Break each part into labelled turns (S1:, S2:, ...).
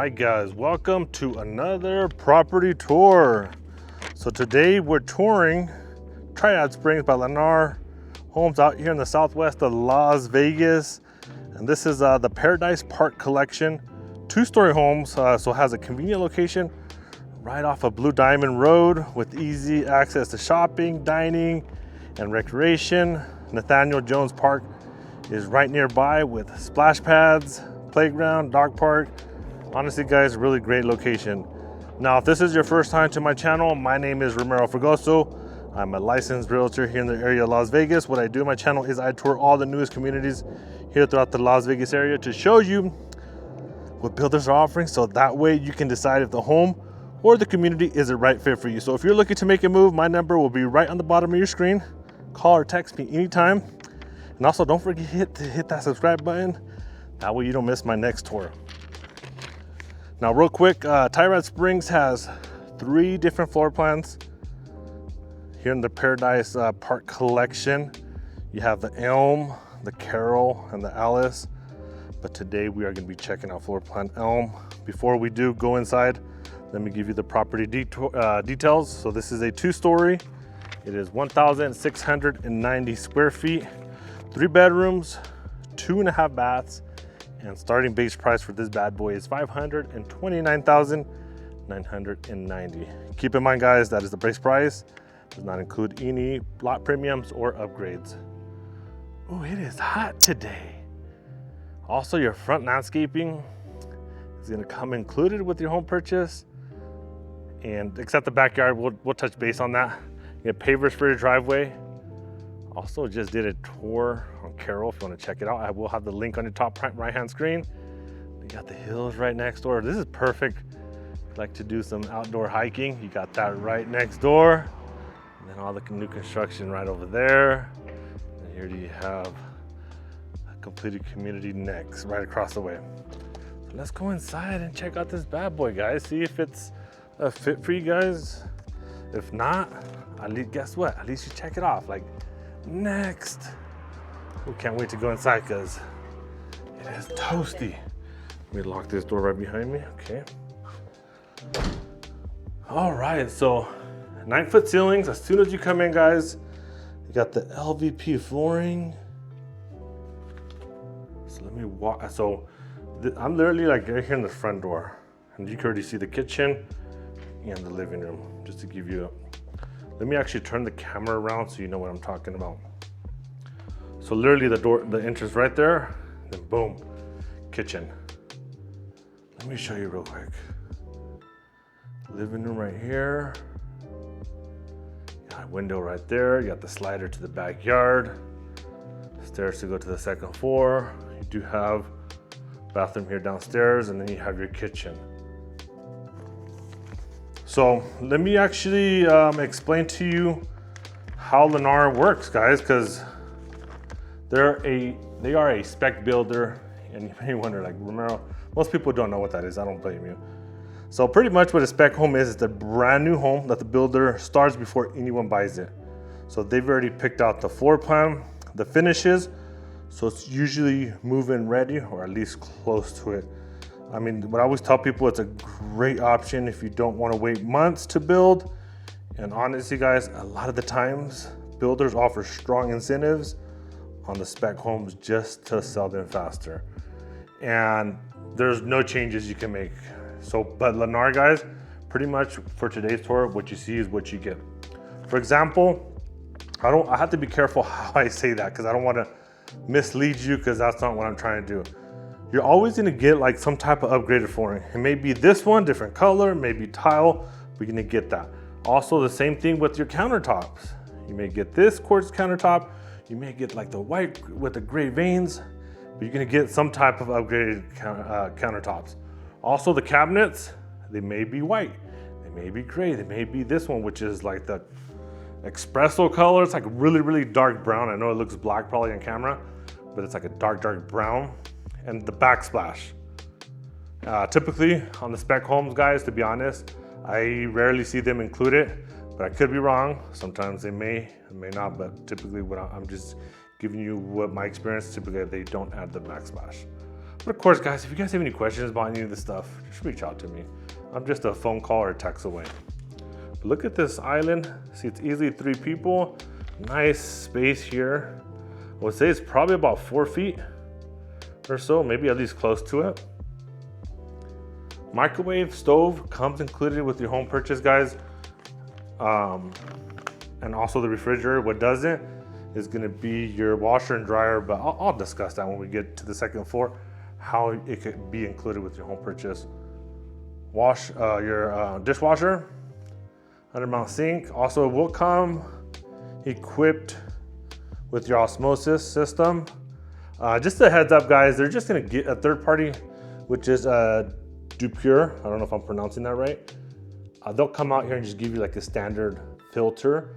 S1: right, guys, welcome to another property tour. So today we're touring Triad Springs by Lennar homes out here in the southwest of Las Vegas. And this is the Paradise Park Collection, two-story homes. So it has a convenient location right off of Blue Diamond Road with easy access to shopping, dining, and recreation. Nathaniel Jones Park is right nearby with splash pads, playground, dog park. Honestly, guys, really great location. Now, if this is your first time to my channel, my name is Ramiro Fregoso. I'm a licensed realtor here in the area of Las Vegas. What I do on my channel is I tour all the newest communities here throughout the Las Vegas area to show you what builders are offering, so that way you can decide if the home or the community is a right fit for you. So if you're looking to make a move, my number will be right on the bottom of your screen. Call or text me anytime. And also, don't forget to hit that subscribe button. That way you don't miss my next tour. Now, real quick, Triad Springs has 3 different floor plans. Here in the Paradise Park Collection, you have the Elm, the Carol, and the Alice. But today we are going to be checking out floor plan Elm. Before we do go inside, let me give you the property details. So this is a 2-story. It is 1,690 square feet, 3 bedrooms, 2.5 baths, and starting base price for this bad boy is $529,990. Keep in mind, guys, that is the base price. Does not include any lot premiums or upgrades. Oh, it is hot today. Also, your front landscaping is going to come included with your home purchase, and except the backyard, we'll touch base on that. You get pavers for your driveway. Also, just did a tour on Carol. If you want to check it out, I will have the link on your top right hand screen. You got the hills right next door. This is perfect if you like to do some outdoor hiking. You got that right next door. And then all the new construction right over there. And here you have a completed community next, right across the way. So let's go inside and check out this bad boy, guys. See if it's a fit for you guys. If not, at least, guess what? At least you check it off. Like, next. We can't wait to go inside because it is toasty. Let me lock this door right behind me. Okay. All right, so 9-foot ceilings. As soon as you come in, guys, you got the LVP flooring. So let me walk. So I'm literally like right here in the front door, and you can already see the kitchen and the living room. Just to give you let me actually turn the camera around so you know what I'm talking about. So literally the entrance right there, then boom, kitchen. Let me show you real quick. Living room right here. Got a window right there. You got the slider to the backyard. Stairs to go to the second floor. You do have bathroom here downstairs, and then you have your kitchen. So let me actually explain to you how Lennar works, guys, because they are a spec builder, and you may wonder, like, Ramiro, most people don't know what that is. I don't blame you. So pretty much what a spec home is a brand new home that the builder starts before anyone buys it. So they've already picked out the floor plan, the finishes, so it's usually move-in ready, or at least close to it. I mean, what I always tell people, it's a great option if you don't want to wait months to build. And honestly, guys, a lot of the times builders offer strong incentives on the spec homes just to sell them faster. And there's no changes you can make. So, but Lennar, guys, pretty much for today's tour, what you see is what you get. For example, I have to be careful how I say that because I don't want to mislead you, because that's not what I'm trying to do. You're always gonna get like some type of upgraded flooring. It may be this one, different color, maybe tile, we're gonna get that. Also, the same thing with your countertops. You may get this quartz countertop, you may get like the white with the gray veins, but you're gonna get some type of upgraded countertops. Also, the cabinets, they may be white, they may be gray, they may be this one, which is like the espresso color. It's like really, really dark brown. I know it looks black probably on camera, but it's like a dark, dark brown. And the backsplash. Typically on the spec homes, guys, to be honest, I rarely see them include it, but I could be wrong. Sometimes they may not, but typically I'm just giving you what my experience, typically they don't add the backsplash. But of course, guys, if you guys have any questions about any of this stuff, just reach out to me. I'm just a phone call or a text away. But look at this island. See, it's easily 3 people. Nice space here. I would say it's probably about 4 feet or so, maybe at least close to it. Microwave stove comes included with your home purchase, guys. And also the refrigerator. What doesn't is gonna be your washer and dryer, but I'll discuss that when we get to the second floor, how it could be included with your home purchase. Wash your dishwasher, under-mount sink. Also, it will come equipped with your osmosis system. Just a heads up, guys, they're just gonna get a third party, which is Dupure. I don't know if I'm pronouncing that right. They'll come out here and just give you like a standard filter.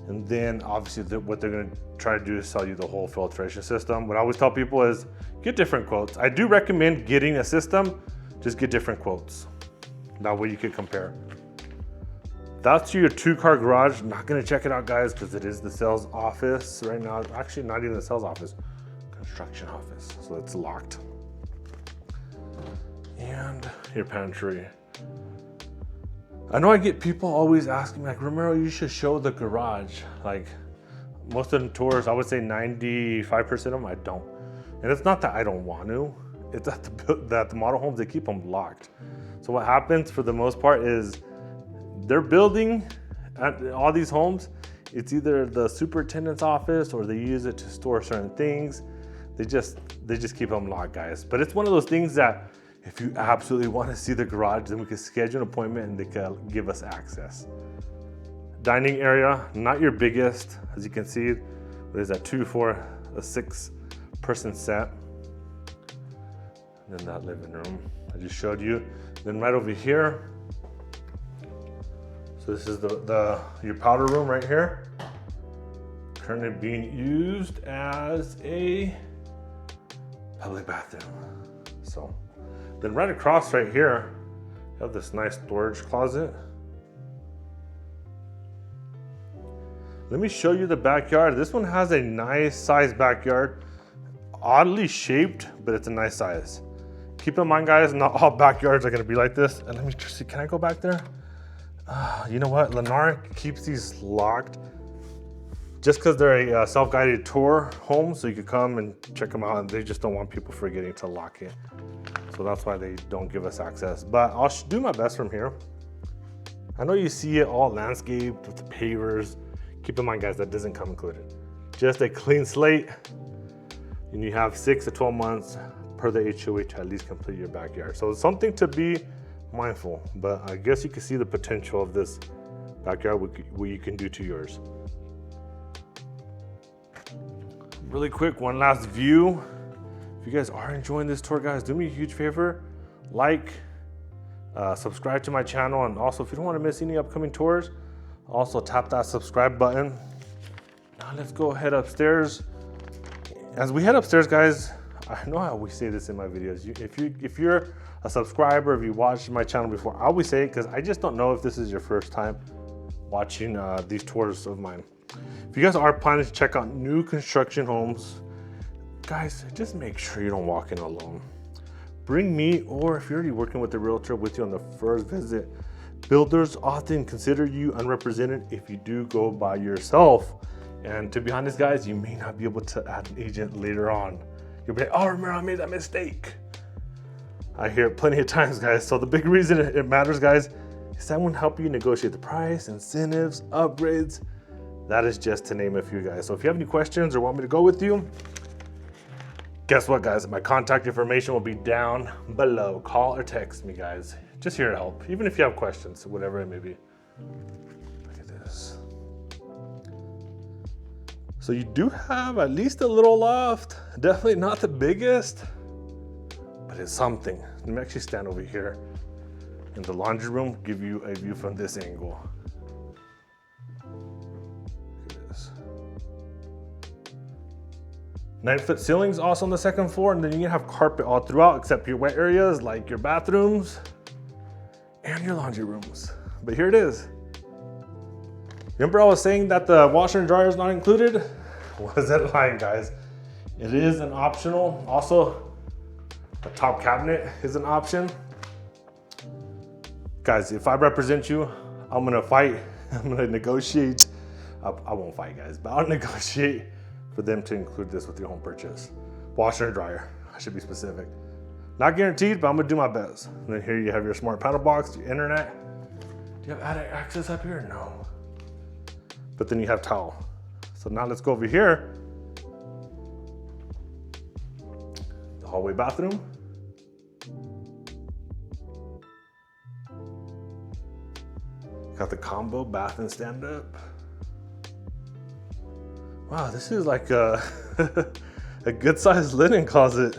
S1: And then obviously what they're gonna try to do is sell you the whole filtration system. What I always tell people is get different quotes. I do recommend getting a system, just get different quotes. That way you can compare. That's your 2-car garage. I'm not gonna check it out, guys, because it is the sales office right now. Actually, not even the sales office, construction office. So it's locked. And your pantry. I know I get people always asking me like, Ramiro, you should show the garage. Like most of the tours, I would say 95% of them, I don't. And it's not that I don't want to, it's that the model homes, they keep them locked. So what happens for the most part is they're building at all these homes. It's either the superintendent's office or they use it to store certain things. They just keep them locked, guys. But it's one of those things that if you absolutely want to see the garage, then we can schedule an appointment and they can give us access. Dining area, not your biggest. As you can see, there's a 2 for a 6-person set. And then that living room I just showed you. Then right over here, so this is your powder room right here. Currently being used as a public bathroom. So. Then right across right here, you have this nice storage closet. Let me show you the backyard. This one has a nice size backyard. Oddly shaped, but it's a nice size. Keep in mind, guys, not all backyards are gonna be like this. And let me just see, can I go back there? You know what, Lennar keeps these locked just because they're a self-guided tour home, so you can come and check them out, and they just don't want people forgetting to lock it. So that's why they don't give us access. But I'll do my best from here. I know you see it all landscaped with the pavers. Keep in mind, guys, that doesn't come included. Just a clean slate. And you have 6 to 12 months per the HOA to at least complete your backyard. So it's something to be mindful, but I guess you can see the potential of this backyard, what you can do to yours. Really quick, one last view. If you guys are enjoying this tour, guys, do me a huge favor, like, subscribe to my channel, and also if you don't want to miss any upcoming tours, also tap that subscribe button. Now let's go head upstairs. As we head upstairs, guys, I know I always say this in my videos. If you're a subscriber, if you watched my channel before, I always say it because I just don't know if this is your first time watching these tours of mine. If you guys are planning to check out new construction homes, guys, just make sure you don't walk in alone. Bring me, or if you're already working with a realtor, with you on the first visit. Builders often consider you unrepresented if you do go by yourself. And to be honest, guys, you may not be able to add an agent later on. You'll be like, oh, remember I made that mistake. I hear it plenty of times, guys. So the big reason it matters, guys, is someone help you negotiate the price, incentives, upgrades. That is just to name a few, guys. So if you have any questions or want me to go with you, guess what, guys? My contact information will be down below. Call or text me, guys. Just here to help, even if you have questions, whatever it may be. Look at this. So you do have at least a little loft. Definitely not the biggest, but it's something. Let me actually stand over here in the laundry room, give you a view from this angle. Look at this. 9-foot ceilings also on the second floor, and then you can have carpet all throughout except your wet areas like your bathrooms and your laundry rooms. But here it is. Remember I was saying that the washer and dryer is not included? Was that lying, guys? It is an optional. Also, A top cabinet is an option. Guys, if I represent you, I'm gonna fight. I'm gonna negotiate. I won't fight, guys, but I'll negotiate for them to include this with your home purchase. Washer and dryer, I should be specific. Not guaranteed, but I'm gonna do my best. And then here you have your smart panel box, your internet. Do you have attic access up here? No. But then you have towel. So now let's go over here. The hallway bathroom. Got the combo bath and stand up. Wow, this is like a, a good sized linen closet.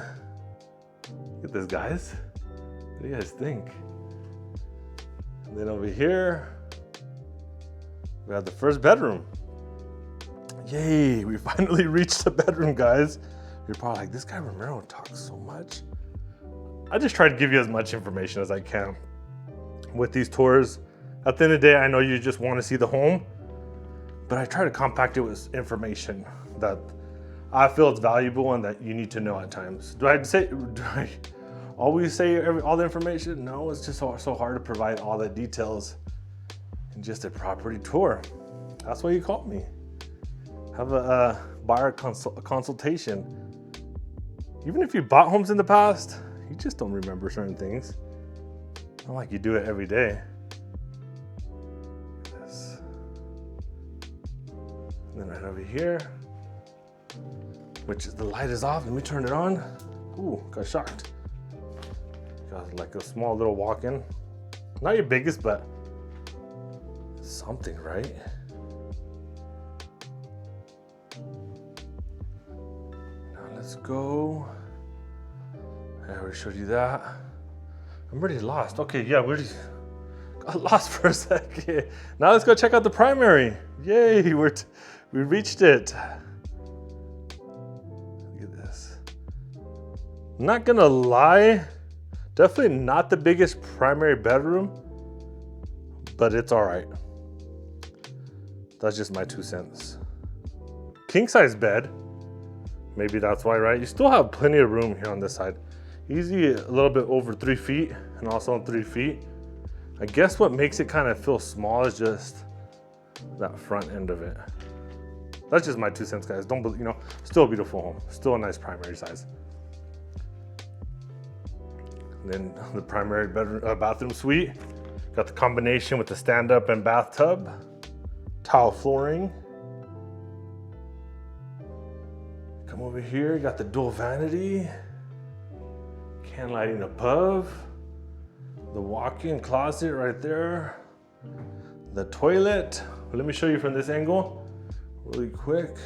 S1: Look at this, guys. What do you guys think? And then over here, we have the first bedroom. Yay, we finally reached the bedroom, guys. You're probably like, this guy Ramiro talks so much. I just try to give you as much information as I can with these tours. At the end of the day, I know you just want to see the home, but I try to compact it with information that I feel is valuable and that you need to know at times. Do I always say all the information? No, it's just so hard to provide all the details in just a property tour. That's why you called me. Have a buyer consultation. Even if you bought homes in the past, you just don't remember certain things. Not like you do it every day. This. And then right over here, which is the light is off. Let me turn it on. Ooh, got shocked. Got like a small little walk-in. Not your biggest, but something, right? Now let's go. I already showed you that. I'm already lost. Okay, yeah, we already got lost for a second. Now let's go check out the primary. Yay, we reached it. Look at this. Not gonna lie, definitely not the biggest primary bedroom, but it's all right. That's just my 2 cents. King size bed. Maybe that's why, right? You still have plenty of room here on this side. Easy, a little bit over 3 feet and also on 3 feet. I guess what makes it kind of feel small is just that front end of it. That's just my 2 cents, guys. Don't believe, still a beautiful home. Still a nice primary size. And then the primary bedroom, bathroom suite. Got the combination with the stand-up and bathtub. Tile flooring. Come over here, you got the dual vanity. Can lighting above. The walk-in closet right there. The toilet. Let me show you from this angle really quick.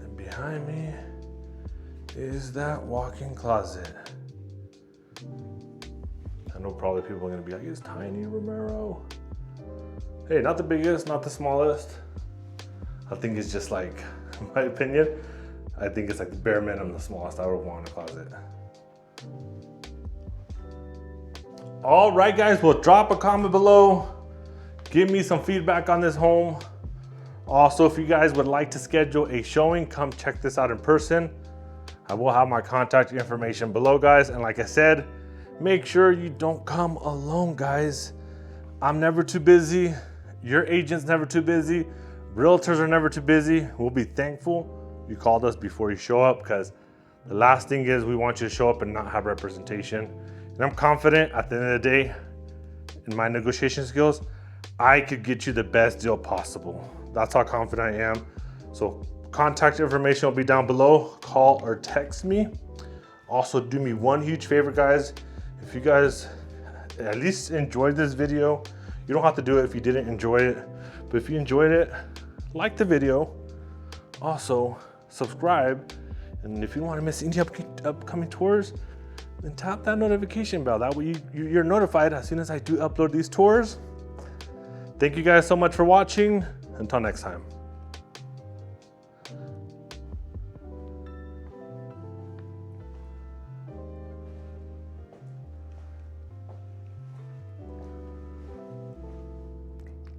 S1: And behind me is that walk-in closet. I know probably people are gonna be like, it's tiny, Ramiro. Hey, not the biggest, not the smallest. I think it's just like, in my opinion, I think it's like the bare minimum, the smallest I would want in a closet. All right, guys, well, drop a comment below. Give me some feedback on this home. Also, if you guys would like to schedule a showing, come check this out in person. I will have my contact information below, guys. And like I said, make sure you don't come alone, guys. I'm never too busy. Your agent's never too busy. Realtors are never too busy. We'll be thankful you called us before you show up, because the last thing is we want you to show up and not have representation. And I'm confident at the end of the day, in my negotiation skills, I could get you the best deal possible. That's how confident I am. So contact information will be down below. Call or text me. Also, do me one huge favor, guys. If you guys at least enjoyed this video, you don't have to do it if you didn't enjoy it, but if you enjoyed it, like the video. Also, subscribe. And if you don't want to miss any upcoming tours, then tap that notification bell. That way you're notified as soon as I do upload these tours. Thank you guys so much for watching. Until next time.